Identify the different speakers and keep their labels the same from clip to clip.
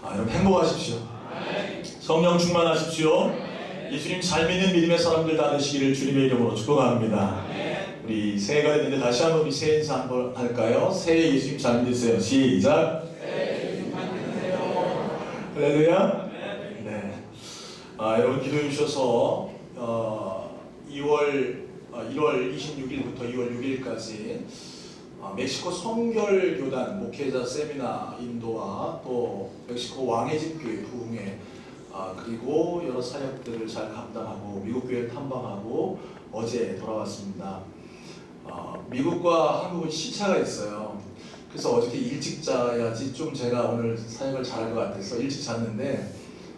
Speaker 1: 여러분 행복하십시오. 성령 충만하십시오. 예수님 잘 믿는 믿음의 사람들 다 되시기를 주님의 이름으로 축복합니다. 우리 새해가 됐는데 다시 한번 우리 새해 인사 한번 할까요? 새해 예수님 잘 믿으세요. 시작. 할렐루야. 네. 여러분 기도해 주셔서 1월 26일부터 2월 6일까지 멕시코 성결교단 목회자 세미나 인도와 또 멕시코 왕의집교회 부흥회 그리고 여러 사역들을 잘 감당하고 미국 교회를 탐방하고 어제 돌아왔습니다. 미국과 한국은 시차가 있어요. 그래서 어저께 일찍 자야지 좀 제가 오늘 사역을 잘할 것 같아서 일찍 잤는데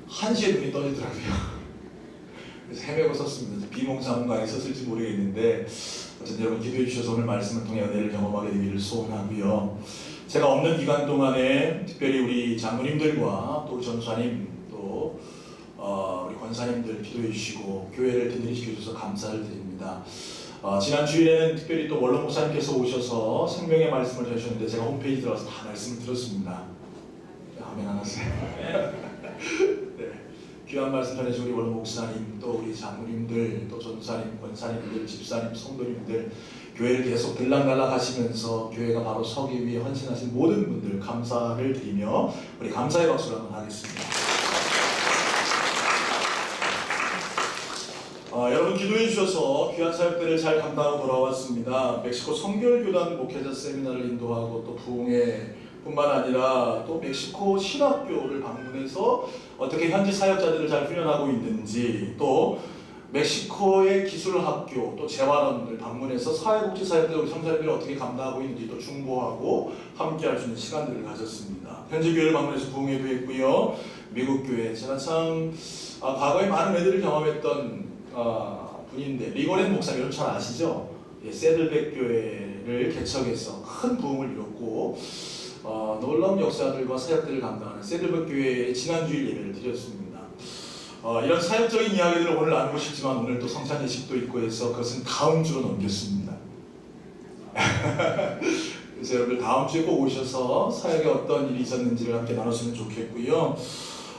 Speaker 1: 1시에 눈이 떠지더라고요. 그래서 헤매고 섰습니다. 비몽사몽간에 섰을지 모르겠는데 어쨌든 여러분 기도해 주셔서 오늘 말씀을 통해 은혜를 경험하게 되기를 소원하고요. 제가 없는 기간 동안에 특별히 우리 장로님들과 또 전사님 또 우리 권사님들 기도해 주시고 교회를 든든히 지켜주셔서 감사를 드립니다. 지난 주일에는 특별히 또 원로 목사님께서 오셔서 생명의 말씀을 해주셨는데 제가 홈페이지 들어가서 다 말씀을 들었습니다. 아멘 안 하세요? 네. 귀한 말씀 전해주신 우리 원로 목사님, 또 우리 장로님들, 또 전사님, 권사님들, 집사님, 성도님들 교회를 계속 들락날락 하시면서 교회가 바로 서기 위해 헌신하신 모든 분들 감사를 드리며 우리 감사의 박수를 한번 하겠습니다. 여러분 기도해 주셔서 귀한 사역들을 잘 감당하고 돌아왔습니다. 멕시코 성결교단 목회자 세미나를 인도하고 또 부흥회 뿐만 아니라 또 멕시코 신학교를 방문해서 어떻게 현지 사역자들을 잘 훈련하고 있는지, 또 멕시코의 기술학교 또 재활원을 방문해서 사회복지 사역들 우리 성사님들이 어떻게 감당하고 있는지 또 중보하고 함께 할 수 있는 시간들을 가졌습니다. 현지 교회를 방문해서 부흥회도 했고요. 미국 교회, 제가 참 과거에 많은 애들을 경험했던 분인데 리고렌 목사님 여러분 잘 아시죠? 세들백 교회를 개척해서 큰 부흥을 이뤘고 놀라운 역사들과 사역들을 감당하는 세들백 교회의 지난주일 예배를 드렸습니다. 이런 사역적인 이야기들을 오늘 나누고 싶지만 오늘 또 성찬 예식도 있고 해서 그것은 다음 주로 넘겼습니다. 그래서 여러분들 다음 주에 꼭 오셔서 사역에 어떤 일이 있었는지를 함께 나눴으면 좋겠고요.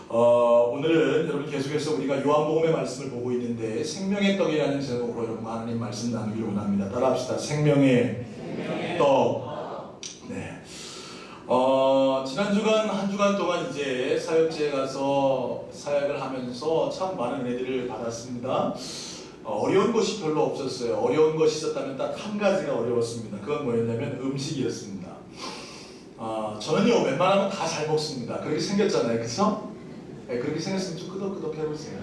Speaker 1: 오늘은 여러분 계속해서 우리가 요한복음의 말씀을 보고 있는데 생명의 떡이라는 제목으로 여러분과 하나님 말씀 나누기를 원합니다. 따라합시다. 생명의 떡. 네. 지난 한 주간 동안 이제 사역지에 가서 사역을 하면서 참 많은 은혜들을 받았습니다. 어려운 것이 별로 없었어요. 어려운 것이 있었다면 딱 한 가지가 어려웠습니다. 그건 뭐였냐면 음식이었습니다. 저는요 웬만하면 다 잘 먹습니다. 그렇게 생겼잖아요, 그렇죠? 네, 그렇게 생겼으면 좀 끄덕끄덕 해보세요.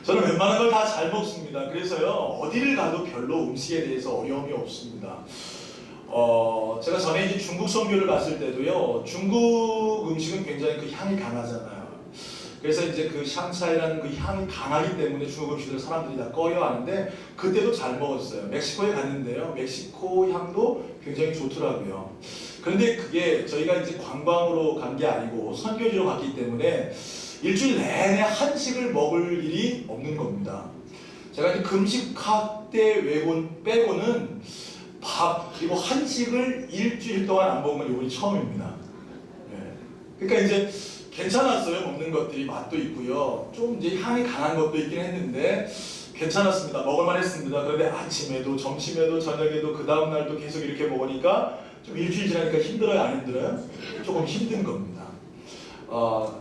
Speaker 1: 저는 웬만한 걸 다 잘 먹습니다. 그래서요 어디를 가도 별로 음식에 대해서 어려움이 없습니다. 제가 전에 이제 중국 선교를 갔을 때도요 중국 음식은 굉장히 그 향이 강하잖아요. 그래서 이제 그 샹차이라는 그 향이 강하기 때문에 중국 음식을 사람들이 다 꺼려하는데 그때도 잘 먹었어요. 멕시코에 갔는데요 멕시코 향도 굉장히 좋더라고요. 그런데 그게 저희가 이제 관광으로 간 게 아니고 선교지로 갔기 때문에 일주일 내내 한식을 먹을 일이 없는 겁니다. 제가 이제 금식학 때 빼고는 밥 그리고 한식을 일주일 동안 안 먹은 건 이번이 처음입니다. 네. 그러니까 이제 괜찮았어요. 먹는 것들이 맛도 있고요. 좀 이제 향이 강한 것도 있긴 했는데 괜찮았습니다. 먹을만 했습니다. 그런데 아침에도 점심에도 저녁에도 그 다음날도 계속 이렇게 먹으니까 좀 일주일 지나니까 힘들어요? 안 힘들어요? 조금 힘든 겁니다.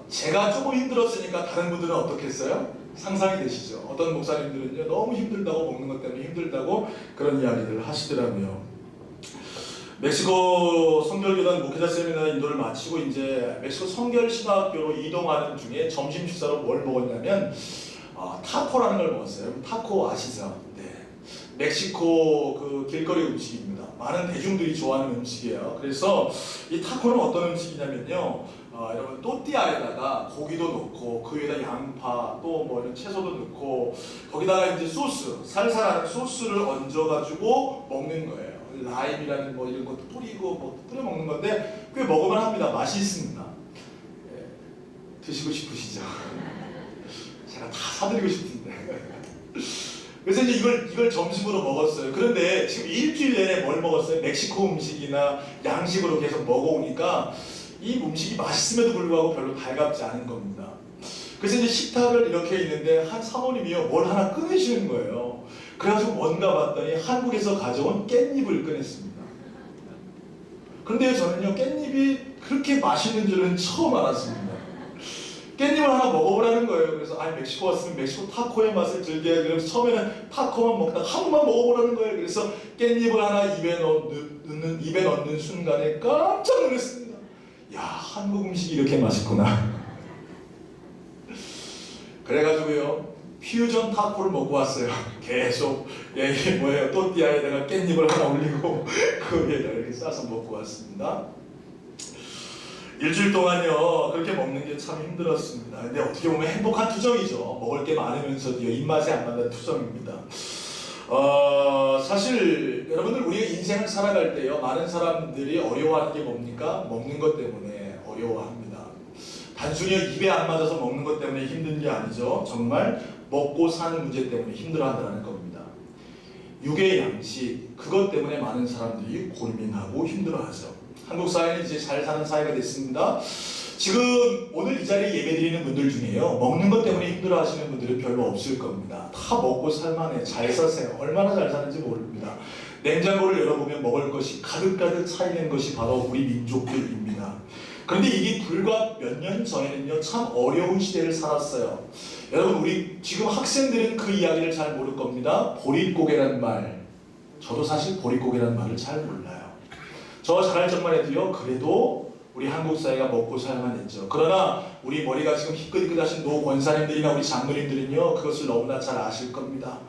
Speaker 1: 제가 조금 힘들었으니까 다른 분들은 어떻겠어요? 상상이 되시죠? 어떤 목사님들은요 너무 힘들다고 먹는 것 때문에 힘들다고 그런 이야기들을 하시더라고요. 멕시코 성결교단 목회자 세미나 인도를 마치고 이제 멕시코 성결신학교로 이동하는 중에 점심 식사로 뭘 먹었냐면 타코라는 걸 먹었어요. 타코 아시죠? 네. 멕시코 그 길거리 음식입니다. 많은 대중들이 좋아하는 음식이에요. 그래서 이 타코는 어떤 음식이냐면요 여러분 또띠아에다가 고기도 넣고 그 위에다 양파 또 뭐 이런 채소도 넣고 거기다가 이제 소스 살살하는 소스를 얹어가지고 먹는 거예요. 라임이라는 뭐 이런 것도 뿌리고 뭐 뿌려 먹는 건데 꽤 먹을만 합니다. 맛이 있습니다. 예, 드시고 싶으시죠? 제가 다 사드리고 싶은데. 그래서 이제 이걸 점심으로 먹었어요. 그런데 지금 일주일 내내 뭘 먹었어요? 멕시코 음식이나 양식으로 계속 먹어오니까 이 음식이 맛있음에도 불구하고 별로 달갑지 않은 겁니다. 그래서 이제 식탁을 이렇게 있는데 한 사모님이요 뭘 하나 꺼내시는 거예요. 그래가지고 뭔가 봤더니 한국에서 가져온 깻잎을 꺼냈습니다. 그런데 저는요 깻잎이 그렇게 맛있는 줄은 처음 알았습니다. 깻잎을 하나 먹어보라는 거예요. 그래서 아니 멕시코 왔으면 멕시코 타코의 맛을 즐겨야 그래서 처음에는 타코만 먹다가 한 번만 먹어보라는 거예요. 그래서 깻잎을 하나 입에 넣는 순간에 깜짝 놀랐습니다. 야, 한국 음식이 이렇게 맛있구나. 그래가지고요 퓨전 타코를 먹고 왔어요. 계속 이게 뭐예요? 또띠아에다가 깻잎을 하나 올리고 그 위에다 이렇게 싸서 먹고 왔습니다. 일주일 동안요 그렇게 먹는 게 참 힘들었습니다. 근데 어떻게 보면 행복한 투정이죠. 먹을 게 많으면서도요 입맛에 안 맞는 투정입니다. 사실 여러분들 우리가 인생을 살아갈 때요 많은 사람들이 어려워하는 게 뭡니까? 먹는 것 때문에 어려워합니다. 단순히 입에 안 맞아서 먹는 것 때문에 힘든 게 아니죠. 정말 먹고 사는 문제 때문에 힘들어한다는 겁니다. 육의 양식 그것 때문에 많은 사람들이 고민하고 힘들어하죠. 한국 사회는 이제 잘 사는 사회가 됐습니다. 지금 오늘 이 자리에 예배드리는 분들 중에요 먹는 것 때문에 힘들어하시는 분들은 별로 없을 겁니다. 다 먹고 살만해. 잘 사세요. 얼마나 잘 사는지 모릅니다. 냉장고를 열어보면 먹을 것이 가득가득 차있는 것이 바로 우리 민족들입니다. 그런데 이게 불과 몇 년 전에는요 참 어려운 시대를 살았어요. 여러분 우리 지금 학생들은 그 이야기를 잘 모를 겁니다. 보릿고개라는 말, 저도 사실 보릿고개라는 말을 잘 몰라요. 저 잘할 적만 해도요 그래도 우리 한국 사회가 먹고 살만했죠. 그러나 우리 머리가 지금 희끗희끗하신 노 권사님들이나 우리 장로님들은요 그것을 너무나 잘 아실 겁니다.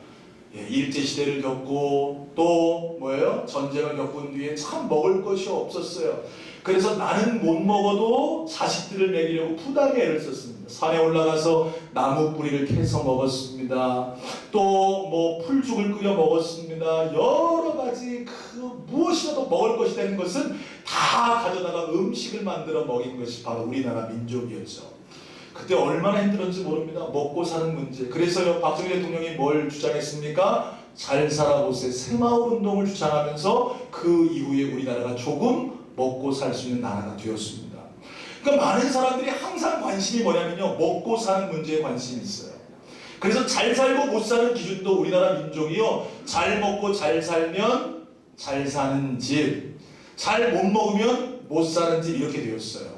Speaker 1: 일제시대를 겪고 또 뭐예요? 전쟁을 겪은 뒤에 참 먹을 것이 없었어요. 그래서 나는 못 먹어도 자식들을 먹이려고 부당히 애를 썼습니다. 산에 올라가서 나무 뿌리를 캐서 먹었습니다. 또 뭐 풀죽을 끓여 먹었습니다. 여러 가지 그 무엇이라도 먹을 것이 되는 것은 다 가져다가 음식을 만들어 먹인 것이 바로 우리나라 민족이었죠. 그때 얼마나 힘들었는지 모릅니다. 먹고 사는 문제. 그래서요 박정희 대통령이 뭘 주장했습니까? 잘 살아보세 새마을 운동을 주장하면서 그 이후에 우리나라가 조금 먹고 살 수 있는 나라가 되었습니다. 그러니까 많은 사람들이 항상 관심이 뭐냐면요 먹고 사는 문제에 관심이 있어요. 그래서 잘 살고 못 사는 기준도 우리나라 민족이요 잘 먹고 잘 살면 잘 사는 집, 잘 못 먹으면 못 사는 집 이렇게 되었어요.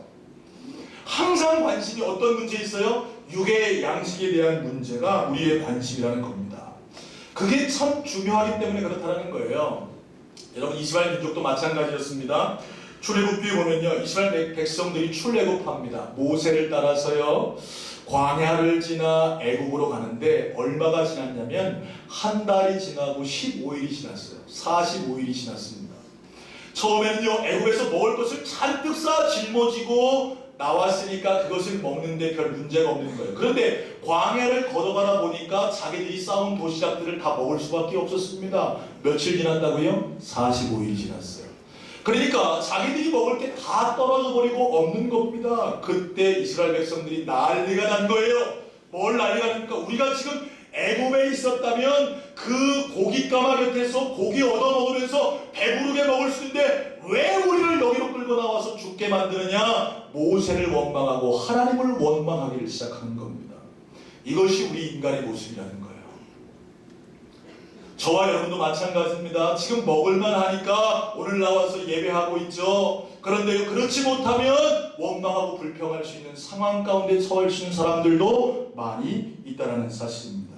Speaker 1: 항상 관심이 어떤 문제에 있어요? 육의 양식에 대한 문제가 우리의 관심이라는 겁니다. 그게 참 중요하기 때문에 그렇다는 거예요. 여러분 이스라엘 민족도 마찬가지였습니다. 출애굽기에 보면요 이스라엘 백성들이 출애굽합니다. 모세를 따라서요 광야를 지나 애굽으로 가는데 얼마가 지났냐면 한 달이 지나고 15일이 지났어요. 45일이 지났습니다. 처음에는요 애굽에서 먹을 것을 잔뜩 쌓아 짊어지고 나왔으니까 그것을 먹는데 별 문제가 없는 거예요. 그런데 광야를 걸어가다 보니까 자기들이 쌓은 도시락들을 다 먹을 수밖에 없었습니다. 며칠 지났다고요? 45일이 지났어요. 그러니까 자기들이 먹을 게 다 떨어져 버리고 없는 겁니다. 그때 이스라엘 백성들이 난리가 난 거예요. 뭘 난리가 납니까? 우리가 지금 애굽에 있었다면 그 고깃가마 곁에서 고기 얻어 먹으면서 배부르게 먹을 수 있는데 왜 우리를 여기로 끌고 나와서 죽게 만드느냐? 모세를 원망하고 하나님을 원망하기를 시작하는 겁니다. 이것이 우리 인간의 모습이라는 거예요. 저와 여러분도 마찬가지입니다. 지금 먹을만 하니까 오늘 나와서 예배하고 있죠. 그런데 그렇지 못하면 원망하고 불평할 수 있는 상황 가운데 처할 수 있는 사람들도 많이 있다는 사실입니다.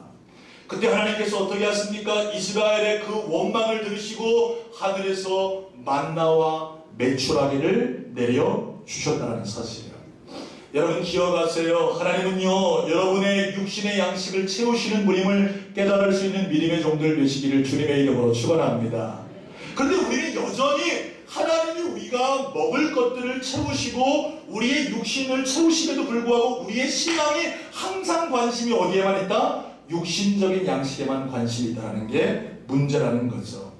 Speaker 1: 그때 하나님께서 어떻게 하십니까? 이스라엘의 그 원망을 들으시고 하늘에서 만나와 메추라기를 내려주셨다는 사실이에요. 여러분 기억하세요. 하나님은요 여러분의 육신의 양식을 채우시는 분임을 깨달을 수 있는 믿음의 종들 되시기를 주님의 이름으로 축원합니다. 그런데 우리는 여전히 하나님이 우리가 먹을 것들을 채우시고 우리의 육신을 채우심에도 불구하고 우리의 신앙이 항상 관심이 어디에만 있다? 육신적인 양식에만 관심이 있다는 게 문제라는 거죠.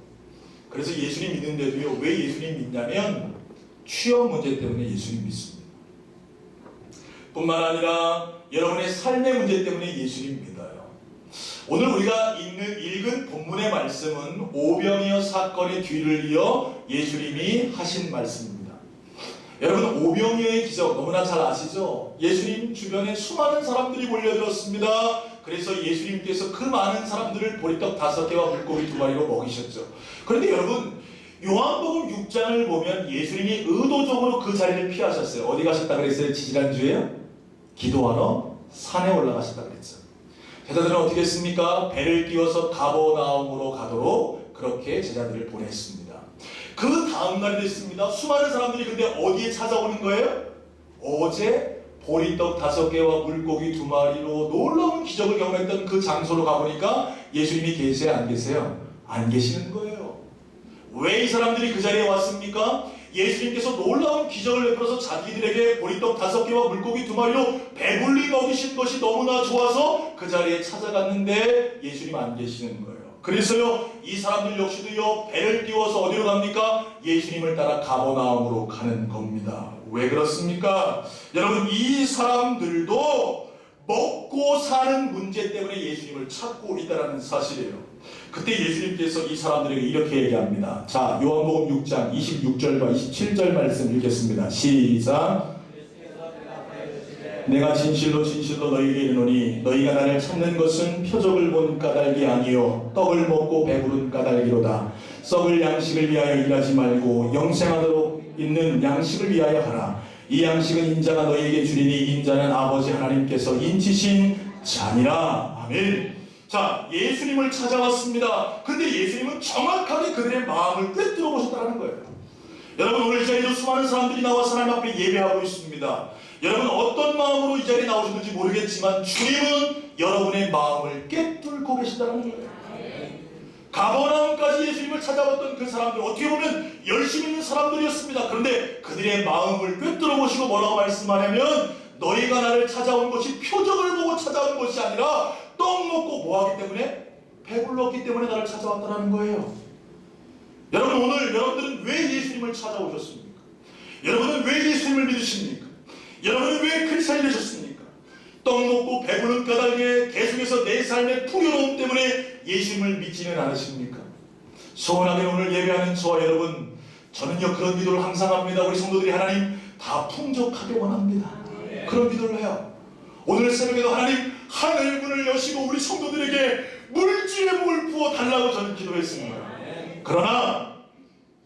Speaker 1: 그래서 예수님 믿는데도요 왜 예수님 믿냐면 취업 문제 때문에 예수님 믿습니다. 뿐만 아니라 여러분의 삶의 문제 때문에 예수님 믿어요. 오늘 우리가 읽은 본문의 말씀은 오병이어 사건의 뒤를 이어 예수님이 하신 말씀입니다. 여러분, 오병이어의 기적 너무나 잘 아시죠? 예수님 주변에 수많은 사람들이 몰려들었습니다. 그래서 예수님께서 그 많은 사람들을 보리떡 5개와 물고기 2마리로 먹이셨죠. 그런데 여러분, 요한복음 6장을 보면 예수님이 의도적으로 그 자리를 피하셨어요. 어디 가셨다 그랬어요? 지지난주에요? 기도하러 산에 올라가셨다 그랬죠. 제자들은 어떻게 했습니까? 배를 띄워서 가버나움으로 가도록 그렇게 제자들을 보냈습니다. 그 다음날이 됐습니다. 수많은 사람들이 근데 어디에 찾아오는 거예요? 어제 보리떡 5개와 물고기 2마리로 놀라운 기적을 경험했던 그 장소로 가보니까 예수님이 계세요? 안 계세요? 안 계시는 거예요. 왜 이 사람들이 그 자리에 왔습니까? 예수님께서 놀라운 기적을 베풀어서 자기들에게 보리떡 5개와 물고기 2마리로 배불리 먹이신 것이 너무나 좋아서 그 자리에 찾아갔는데 예수님 안 계시는 거예요. 그래서요, 이 사람들 역시도요, 배를 띄워서 어디로 갑니까? 예수님을 따라 가버나움으로 가는 겁니다. 왜 그렇습니까? 여러분, 이 사람들도 먹고 사는 문제 때문에 예수님을 찾고 있다는 사실이에요. 그때 예수님께서 이 사람들에게 이렇게 얘기합니다. 자, 요한복음 6장 26절과 27절 말씀 읽겠습니다. 시작. 내가 진실로 진실로 너희에게 이르노니 너희가 나를 찾는 것은 표적을 본 까닭이 아니요 떡을 먹고 배부른 까닭이로다. 썩을 양식을 위하여 일하지 말고 영생하도록 있는 양식을 위하여 하라. 이 양식은 인자가 너희에게 주리니 인자는 아버지 하나님께서 인치신 자니라. 아멘. 자, 예수님을 찾아왔습니다. 근데 예수님은 정확하게 그들의 마음을 꿰뚫어 보셨다는 거예요. 여러분, 오늘 이 자리에 수많은 사람들이 나와서 하나님 앞에 예배하고 있습니다. 여러분, 어떤 마음으로 이 자리에 나오셨는지 모르겠지만 주님은 여러분의 마음을 꿰뚫고 계신다는 거예요. 가버나움까지 예수님을 찾아왔던 그 사람들, 어떻게 보면 열심히 있는 사람들이었습니다. 그런데 그들의 마음을 꿰뚫어 보시고 뭐라고 말씀하냐면 너희가 나를 찾아온 것이 표적을 보고 찾아온 것이 아니라 떡 먹고 뭐하기 때문에? 배불렀기 때문에 나를 찾아왔다는 거예요. 여러분, 오늘 여러분들은 왜 예수님을 찾아오셨습니까? 여러분은 왜 예수님을 믿으십니까? 여러분은 왜 크리스찬이 되셨습니까? 떡 먹고 배부른 까닭에 계속해서 내 삶의 풍요로움 때문에 예수님을 믿지는 않으십니까? 소원하게 오늘 예배하는 저와 여러분, 저는요 그런 기도를 항상 합니다. 우리 성도들이 하나님 다 풍족하게 원합니다. 그런 기도를 해요. 오늘 새벽에도 하나님 하늘 문을 여시고 우리 성도들에게 물질의 복을 부어 달라고 저는 기도했습니다. 그러나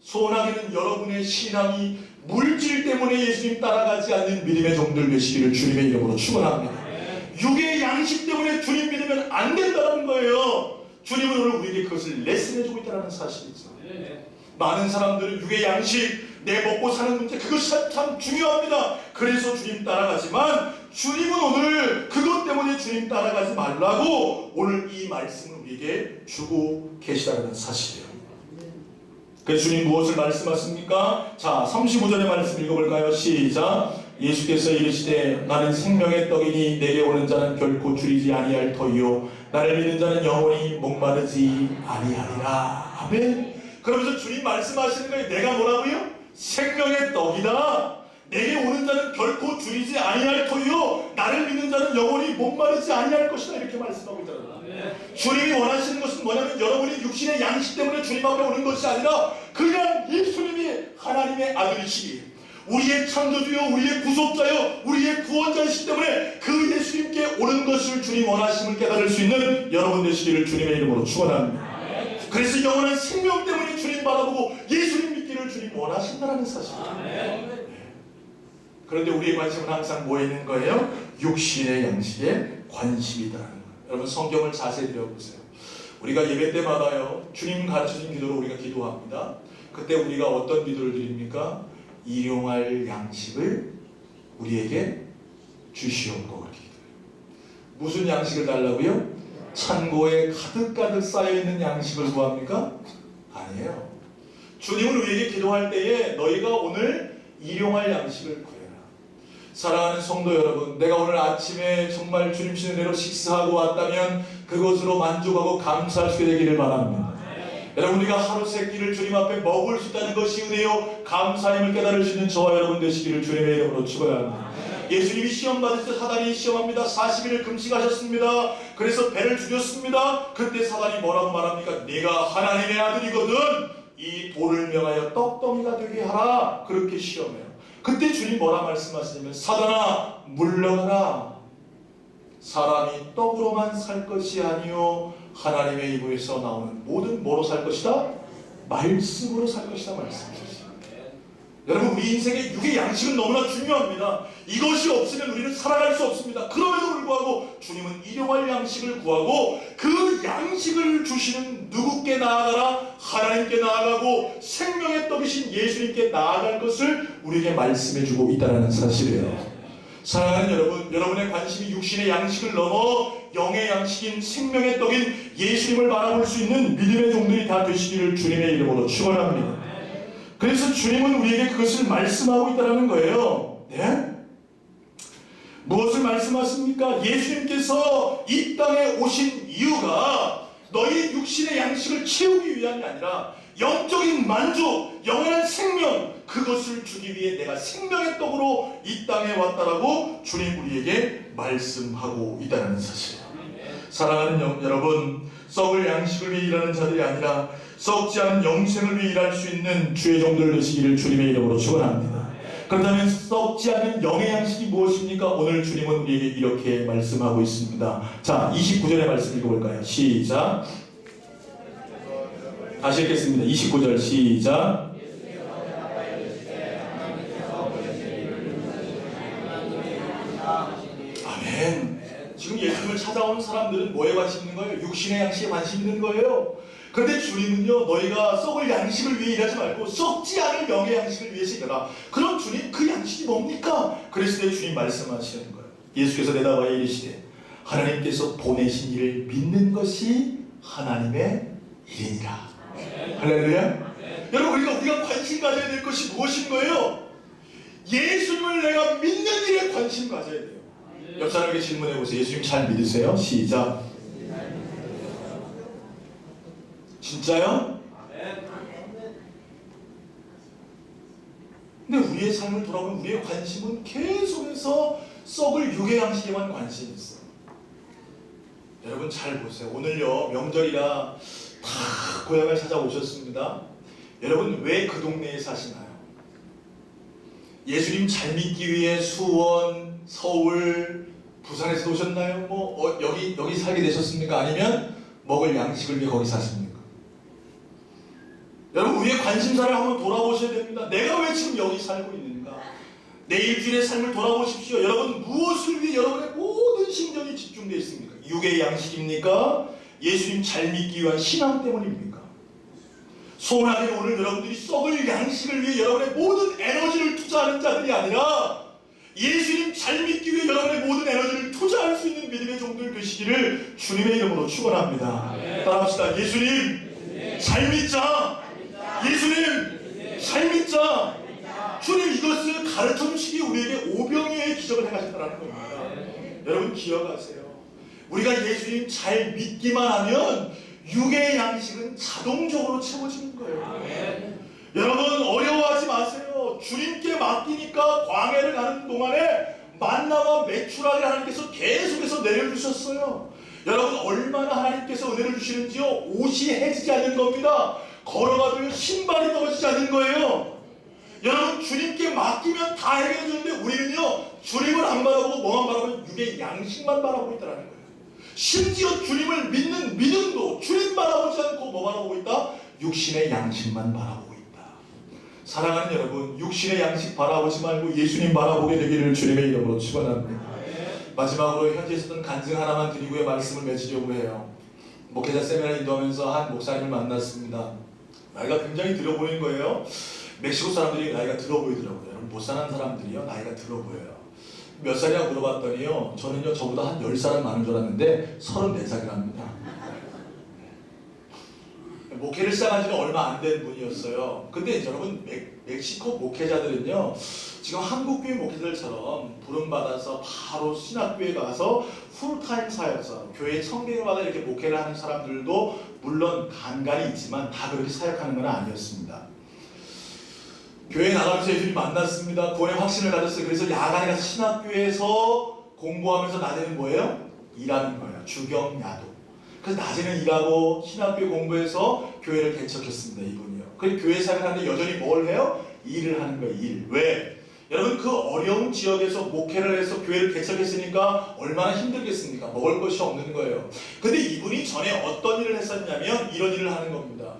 Speaker 1: 소원하기는 여러분의 신앙이 물질 때문에 예수님 따라가지 않는 믿음의 종들 되시기를 주님의 이름으로 축원합니다. 육의 양식 때문에 주님 믿으면 안 된다는 거예요. 주님은 오늘 우리에게 그것을 레슨해주고 있다는 사실이죠. 많은 사람들은 육의 양식, 내 먹고 사는 문제, 그것이 참 중요합니다. 그래서 주님 따라가지만 주님은 오늘 그것 때문에 주님 따라가지 말라고 오늘 이 말씀을 우리에게 주고 계시다는 사실이에요. 그래서 주님 무엇을 말씀하십니까? 자, 35절의 말씀 읽어볼까요? 시작. 예수께서 이르시되 나는 생명의 떡이니 내게 오는 자는 결코 줄이지 아니할 터이요 나를 믿는 자는 영원히 목마르지 아니하리라. 아멘. 그러면서 주님 말씀하시는 거예요. 내가 뭐라고요? 생명의 떡이다. 내게 오는 자는 결코 줄이지 아니할 터이요 나를 믿는 자는 영원히 목마르지 아니할 것이다. 이렇게 말씀하고 있잖아요. 주님이 원하시는 것은 뭐냐면 여러분이 육신의 양식 때문에 주님 앞에 오는 것이 아니라 그냥 예수님이 하나님의 아들이시기 우리의 창조주요 우리의 구속자요 우리의 구원자이시기 때문에 그 예수님께 오는 것을 주님 원하심을 깨달을 수 있는 여러분 되시기를 주님의 이름으로 축원합니다. 그래서 영원한 생명 때문에 주님 바라보고 예수님 믿기를 주님 원하신다는 사실입니다. 그런데 우리의 관심은 항상 뭐에 있는 거예요? 육신의 양식에 관심이 있다는 거예요. 여러분 성경을 자세히 들여보세요. 우리가 예배 때마다요 주님 가르쳐준 기도로 우리가 기도합니다. 그때 우리가 어떤 기도를 드립니까? 일용할 양식을 우리에게 주시옵고 그렇게 기도해요. 무슨 양식을 달라고요? 창고에 가득가득 쌓여있는 양식을 구합니까? 아니에요. 주님은 우리에게 기도할 때에 너희가 오늘 일용할 양식을 구해라. 사랑하는 성도 여러분, 내가 오늘 아침에 정말 주님 시는 대로 식사하고 왔다면 그것으로 만족하고 감사할 수 되기를 바랍니다. 여러분, 우리가 하루 세 끼를 주님 앞에 먹을 수 있다는 것이 은혜요 감사임을 깨달을 수 있는 저와 여러분 되시기를 주님의 이름으로 축원합니다. 예수님이 시험 받을 때 사단이 시험합니다. 40일을 금식하셨습니다. 그래서 배를 죽였습니다. 그때 사단이 뭐라고 말합니까? 네가 하나님의 아들이거든 이 돌을 명하여 떡덩이가 되게 하라. 그렇게 시험해요. 그때 주님 뭐라 말씀하시냐면 사단아 물러가라. 사람이 떡으로만 살 것이 아니요 하나님의 입에서 나오는 모든 뭐로 살 것이다? 말씀으로 살 것이다 말씀하셨어요. 여러분 우리 인생의 육의 양식은 너무나 중요합니다. 이것이 없으면 우리는 살아갈 수 없습니다. 그럼에도 불구하고 주님은 일용할 양식을 구하고 그 양식을 주시는 누구께 나아가라? 하나님께 나아가고 생명의 떡이신 예수님께 나아갈 것을 우리에게 말씀해주고 있다는 사실이에요. 사랑하는 여러분, 여러분의 관심이 육신의 양식을 넘어 영의 양식인 생명의 떡인 예수님을 바라볼 수 있는 믿음의 종들이 다 되시기를 주님의 이름으로 축원합니다. 그래서 주님은 우리에게 그것을 말씀하고 있다는 거예요. 네? 무엇을 말씀하십니까? 예수님께서 이 땅에 오신 이유가 너희 육신의 양식을 채우기 위함이 아니라 영적인 만족, 영원한 생명, 그것을 주기 위해 내가 생명의 떡으로 이 땅에 왔다라고 주님 우리에게 말씀하고 있다는 사실이에요. 사랑하는 여러분, 썩을 양식을 위해 일하는 자들이 아니라 썩지 않은 영생을 위해 일할 수 있는 주의 종들 되시기를 주님의 이름으로 축원합니다. 그렇다면 썩지 않은 영의 양식이 무엇입니까? 오늘 주님은 우리에게 이렇게 말씀하고 있습니다. 자, 29절의 말씀 읽어볼까요? 시작. 다시 읽겠습니다. 29절 시작. 아멘. 지금 예수님을 찾아온 사람들은 뭐에 관심 있는 거예요? 육신의 양식에 관심 있는 거예요. 그런데 주님은요, 너희가 썩을 양식을 위해 일하지 말고 썩지 않을 영의 양식을 위해서 일하라. 그럼 주님, 그 양식이 뭡니까? 그랬을 때 주님 말씀하시는 거예요. 예수께서 내다와 이르시되 하나님께서 보내신 이를 믿는 것이 하나님의 일이니라. 할렐루야. 여러분, 우리가 관심 가져야 될 것이 무엇인 거예요? 예수님을 내가 믿는 일에 관심 가져야 돼요. 옆 사람에게 질문해 보세요. 예수님 잘 믿으세요? 시작. 진짜요? 근데 우리의 삶을 돌아보면 우리의 관심은 계속해서 썩을 육의 양식에만 관심이 있어요. 여러분 잘 보세요. 오늘요 명절이라 다 고향을 찾아오셨습니다. 여러분 왜 그 동네에 사시나요? 예수님 잘 믿기 위해 수원, 서울, 부산에서 오셨나요? 여기 살게 되셨습니까? 아니면 먹을 양식을 위해 거기 사십니까? 여러분 우리의 관심사를 한번 돌아보셔야 됩니다. 내가 왜 지금 여기 살고 있는가? 내 일주일의 삶을 돌아보십시오. 여러분 무엇을 위해 여러분의 모든 신경이 집중되어 있습니까? 육의 양식입니까? 예수님 잘 믿기 위한 신앙 때문입니까? 소원하기는 오늘 여러분들이 썩을 양식을 위해 여러분의 모든 에너지를 투자하는 자들이 아니라 예수님 잘 믿기 위해 여러분의 모든 에너지를 투자할 수 있는 믿음의 종들 되시기를 주님의 이름으로 축원합니다. 따라합시다. 예수님 잘 믿자. 예수님 잘 믿자. 주님 이것을 가르쳐 주시기 우리에게 오병이어의 기적을 행하셨다는 겁니다. 여러분 기억하세요. 우리가 예수님 잘 믿기만 하면 육의 양식은 자동적으로 채워지는 거예요. 여러분 어려워하지 마세요. 주님께 맡기니까 광야를 가는 동안에 만나와 메추라기를 하나님께서 계속해서 내려주셨어요. 여러분 얼마나 하나님께서 은혜를 주시는지요. 옷이 해지지 않는 겁니다. 걸어가도 신발이 떨어지지 않는 거예요. 여러분 주님께 맡기면 다 해결해 주는데 우리는요 주님을 안 바라보고 뭐만 바라보면 육의 양식만 바라보고 있다는 거예요. 심지어 주님을 믿는 믿음도 주님 바라보지 않고 뭐 바라보고 있다? 육신의 양식만 바라보고 있다. 사랑하는 여러분 육신의 양식 바라보지 말고 예수님 바라보게 되기를 주님의 이름으로 축원합니다. 마지막으로 현재 있었던 간증 하나만 드리고의 말씀을 맺으려고 해요. 목회자 세미나를 인도하면서 한 목사님을 만났습니다. 나이가 굉장히 들어 보이는 거예요. 멕시코 사람들이 나이가 들어 보이더라고요. 여러분 못 사는 사람들이요 나이가 들어 보여요. 몇 살이라고 물어봤더니요 저는요 저보다 한 10살 많은 줄 알았는데 34살이랍니다. 목회를 시작한 지는 얼마 안 된 분이었어요. 근데 여러분 멕시코 목회자들은요 지금 한국교회 목회자들처럼 부름받아서 바로 신학교에 가서 풀타임 사역자 교회 청개마다 이렇게 목회를 하는 사람들도 물론 간간이 있지만 다 그렇게 사역하는 건 아니었습니다. 교회에 나가면서 예수님 만났습니다. 구원의 확신을 가졌어요. 그래서 야간에 가서 신학교에서 공부하면서 낮에는 뭐예요? 일하는 거예요. 주경야도. 그래서 낮에는 일하고 신학교 공부해서 교회를 개척했습니다. 이분이요. 그래서 교회 생활하는데 여전히 뭘 해요? 일을 하는 거예요. 일. 왜? 여러분 그 어려운 지역에서 목회를 해서 교회를 개척했으니까 얼마나 힘들겠습니까? 먹을 것이 없는 거예요. 근데 이분이 전에 어떤 일을 했었냐면 이런 일을 하는 겁니다.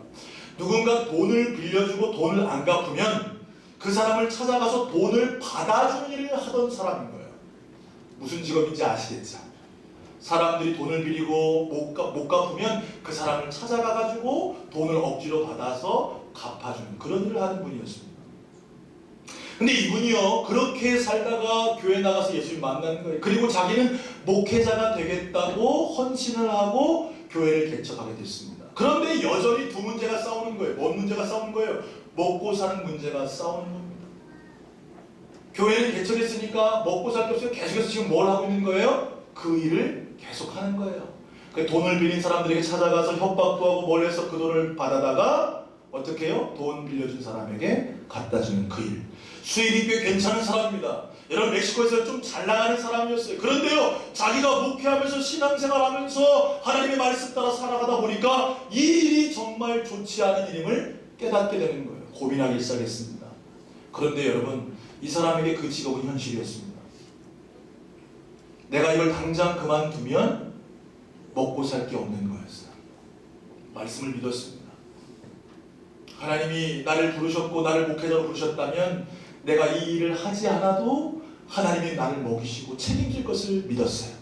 Speaker 1: 누군가 돈을 빌려주고 돈을 안 갚으면 그 사람을 찾아가서 돈을 받아주는 일을 하던 사람인 거예요. 무슨 직업인지 아시겠죠? 사람들이 돈을 빌리고 못 갚으면 그 사람을 찾아가가지고 돈을 억지로 받아서 갚아주는 그런 일을 하는 분이었습니다. 근데 이분이요, 그렇게 살다가 교회 나가서 예수님 만난 거예요. 그리고 자기는 목회자가 되겠다고 헌신을 하고 교회를 개척하게 됐습니다. 그런데 여전히 두 문제가 싸우는 거예요. 뭔 문제가 싸우는 거예요? 먹고 사는 문제가 싸우는 겁니다. 교회를 개척했으니까 먹고 살 게 없어요. 계속해서 지금 뭘 하고 있는 거예요? 그 일을 계속하는 거예요. 돈을 빌린 사람들에게 찾아가서 협박도 하고 뭘 해서 그 돈을 받아다가 어떻게 해요? 돈 빌려준 사람에게 갖다 주는 그 일. 수입이 꽤 괜찮은 사람입니다. 여러분 멕시코에서 좀 잘 나가는 사람이었어요. 그런데요, 자기가 목회하면서 신앙생활하면서 하나님의 말씀 따라 살아가다 보니까 이 일이 정말 좋지 않은 일임을 깨닫게 되는 거예요. 고민하기 시작했습니다. 그런데 여러분, 이 사람에게 그 직업은 현실이었습니다. 내가 이걸 당장 그만두면 먹고 살 게 없는 거였어요. 말씀을 믿었습니다. 하나님이 나를 부르셨고 나를 목회자로 부르셨다면 내가 이 일을 하지 않아도 하나님이 나를 먹이시고 책임질 것을 믿었어요.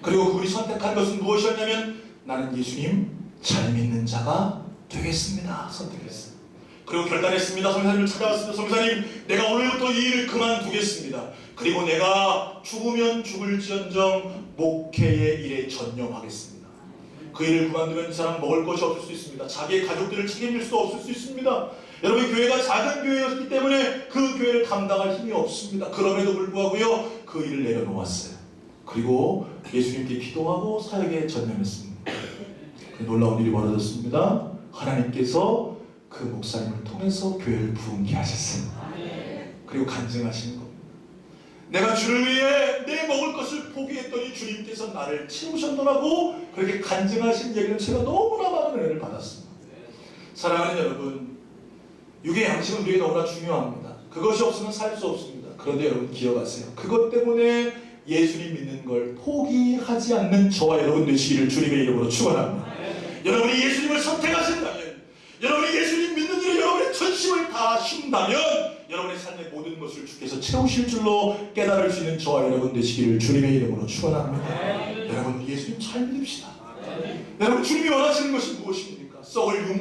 Speaker 1: 그리고 그분이 선택한 것은 무엇이었냐면 나는 예수님 잘 믿는 자가 되겠습니다. 선택했어요. 그리고 결단했습니다. 성사님을 찾아왔습니다. 성사님, 내가 오늘부터 이 일을 그만두겠습니다. 그리고 내가 죽으면 죽을지언정 목회의 일에 전념하겠습니다. 그 일을 그만두면 이 사람 먹을 것이 없을 수 있습니다. 자기의 가족들을 책임질 수도 없을 수 있습니다. 여러분, 교회가 작은 교회였기 때문에 그 교회를 감당할 힘이 없습니다. 그럼에도 불구하고요, 그 일을 내려놓았어요. 그리고 예수님께 기도하고 사역에 전념했습니다. 놀라운 일이 벌어졌습니다. 하나님께서 그 목사님을 통해서 교회를 부흥케 하셨어요. 그리고 간증하시는 겁니다. 내가 주를 위해 내 먹을 것을 포기했더니 주님께서 나를 채우셨더라고, 그렇게 간증하신 얘기는 제가 너무나 많은 은혜를 받았습니다. 사랑하는 여러분, 육의 양식은 우리에게 너무나 중요합니다. 그것이 없으면 살 수 없습니다. 그런데 여러분 기억하세요. 그것 때문에 예수님 믿는 걸 포기하지 않는 저와 여러분 되시기를 주님의 이름으로 축원합니다. 여러분이 예수님을 선택하신다면, 여러분이 예수님 믿는 일에 여러분의 전심을 다하신다면 여러분의 삶의 모든 것을 주께서 채우실 줄로 깨달을 수 있는 저와 여러분 되시기를 주님의 이름으로 축원합니다. 여러분, 예수님 잘 믿읍시다. 여러분, 주님이 원하시는 것이 무엇입니까? 썩을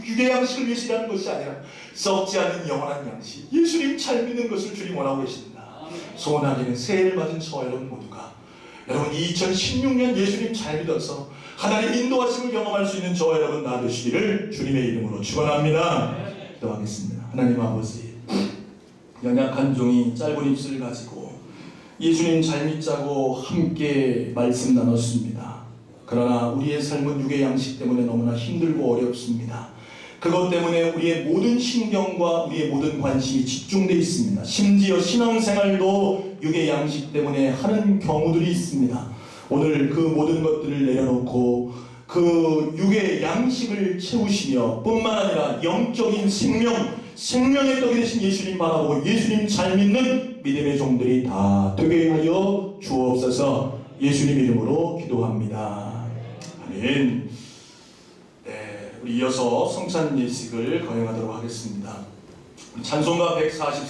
Speaker 1: 육의 양식을 위해서 일하는 것이 아니라 썩지 않은 영원한 양식, 예수님 잘 믿는 것을 주님 원하고 계십니다. 소원하기는 새해를 맞은 저와 여러분 모두가 여러분 2016년 예수님 잘 믿어서 하나님 인도하심을 경험할 수 있는 저와 여러분 다 되시기를 주님의 이름으로 축원합니다. 기도하겠습니다. 하나님 아버지, 연약한 종이 짧은 입술을 가지고 예수님 잘 믿자고 함께 말씀 나눴습니다. 그러나 우리의 삶은 육의 양식 때문에 너무나 힘들고 어렵습니다. 그것 때문에 우리의 모든 신경과 우리의 모든 관심이 집중되어 있습니다. 심지어 신앙생활도 육의 양식 때문에 하는 경우들이 있습니다. 오늘 그 모든 것들을 내려놓고 그 육의 양식을 채우시며 뿐만 아니라 영적인 생명의 떡이 되신 예수님 바라보고 예수님 잘 믿는 믿음의 종들이 다 되게 하여 주옵소서. 예수님 이름으로 기도합니다. 아멘. 네, 우리 이어서 성찬 예식을 거행하도록 하겠습니다. 찬송가 140